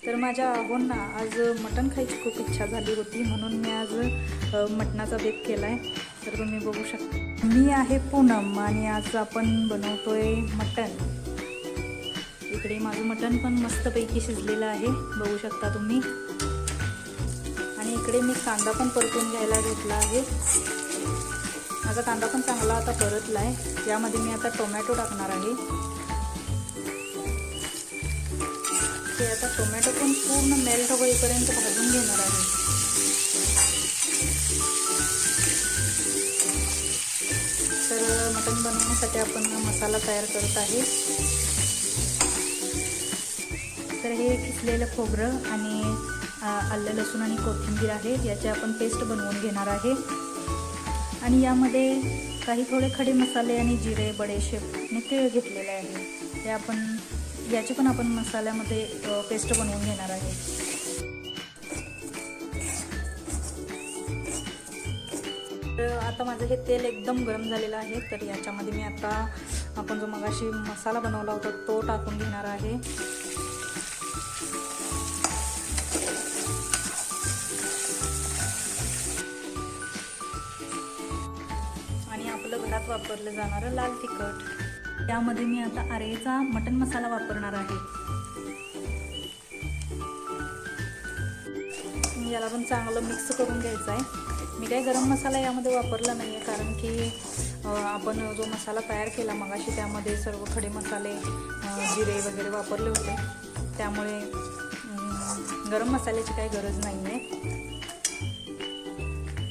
तर माझ्या आहोंना आज मटण खायची खूप इच्छा झाली होती, म्हणून मी आज मटणाचा बेत केला आहे. तर तुम्ही बघू शकता. मी आहे पूनम आणि आज आपण बनवतोय मटण. इकडे माझं मटण पण मस्तपैकी शिजलेलं आहे, बघू शकता तुम्ही. आणि इकडे मी कांदा पण परतून घ्यायला घेतला आहे. माझा कांदा पण चांगला आता परतला आहे. यामध्ये मी आता टोमॅटो टाकणार आहे. ते आता टोमॅटो पण पूर्ण मेल्ट होईपर्यंत भाजून घेणार आहे. तर मटण बनवण्यासाठी आपण मसाला तयार करत आहे. तर हे किसलेलं खोबरं आणि आलं, लसूण आणि कोथिंबीर आहे, याची आपण पेस्ट बनवून घेणार आहे. आणि यामध्ये काही थोडे खडे मसाले आणि जिरे, बडेशेप आणि तीळ घेतलेले आहे. याची पण आपण मसाल्यामध्ये पेस्ट बनवून घेणार आहे. तर आता माझं हे तेल एकदम गरम झालेलं आहे. तर याच्यामध्ये मी आता आपण जो मगाशी मसाला बनवला होता तो टाकून घेणार आहे. आणि आपलं घरात वापरलं जाणारं लाल तिखट. त्यामध्ये मी आता आरेचा मटण मसाला वापरणार आहे. याला पण चांगलं मिक्स करून घ्यायचं आहे. मी काही गरम मसाला यामध्ये वापरला नाही आहे, कारण की आपण जो मसाला तयार केला मगाशी त्यामध्ये सर्व खडे मसाले, जिरे वगैरे वापरले होते, त्यामुळे गरम मसाल्याची काही गरज नाही आहे.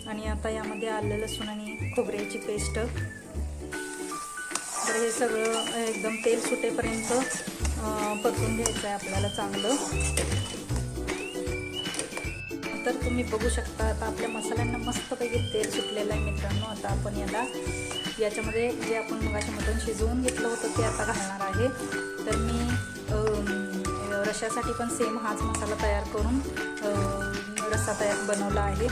आणि आता यामध्ये आलं, लसूण आणि खोबऱ्याची पेस्ट. तर हे सगळं एकदम तेल सुटेपर्यंत परतून घ्यायचं आहे आपल्याला चांगलं. तर तुम्ही बघू शकता आता आपल्या मसाल्यांना मस्तपैकी तेल सुटलेलं आहे मित्रांनो. आता आपण याच्यामध्ये जे आपण मगाशी मटण शिजवून घेतलं होतं ते आता घालणार आहे. तर मी रश्श्यासाठी पण सेम हाच मसाला तयार करून रस्सा बनवला आहे.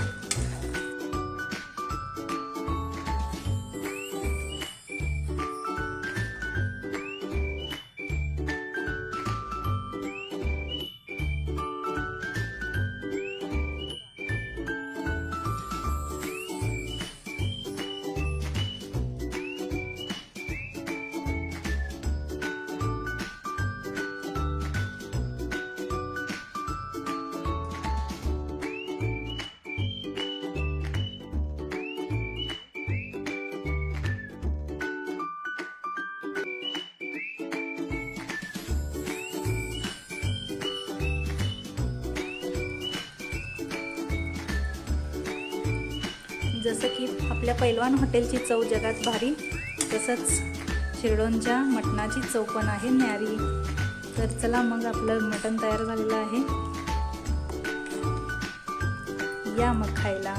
जसं की आपल्या पैलवान हॉटेलची चव जगात भारी, तसंच शिरडोनच्या मटणाची चव पण आहे न्यारी. तर चला मग आपलं मटण तयार झालेलं आहे, या मग खायला.